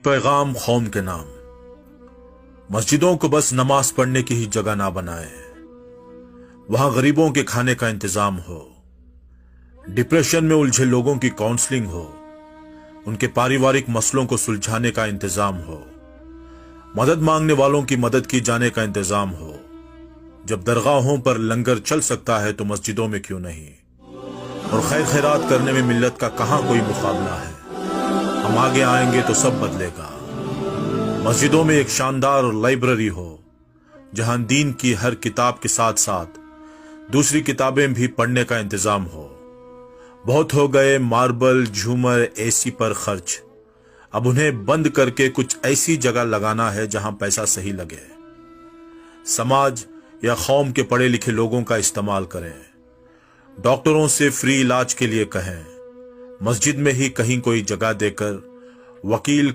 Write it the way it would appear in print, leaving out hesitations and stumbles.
पैगाम कौम के नाम। मस्जिदों को बस नमाज पढ़ने की ही जगह ना बनाए, वहां गरीबों के खाने का इंतजाम हो, डिप्रेशन में उलझे लोगों की काउंसलिंग हो, उनके पारिवारिक मसलों को सुलझाने का इंतजाम हो, मदद मांगने वालों की मदद की जाने का इंतजाम हो। जब दरगाहों पर लंगर चल सकता है तो मस्जिदों में क्यों नहीं? और खैर खैरात करने में मिल्लत का कहां कोई मुकाबला है। हम आगे आएंगे तो सब बदलेगा। मस्जिदों में एक शानदार लाइब्रेरी हो, जहां दीन की हर किताब के साथ साथ दूसरी किताबें भी पढ़ने का इंतजाम हो। बहुत हो गए मार्बल, झूमर, एसी पर खर्च। अब उन्हें बंद करके कुछ ऐसी जगह लगाना है जहां पैसा सही लगे। समाज या कौम के पढ़े लिखे लोगों का इस्तेमाल करें। डॉक्टरों से फ्री इलाज के लिए कहें। मस्जिद में ही कहीं कोई जगह देकर वकील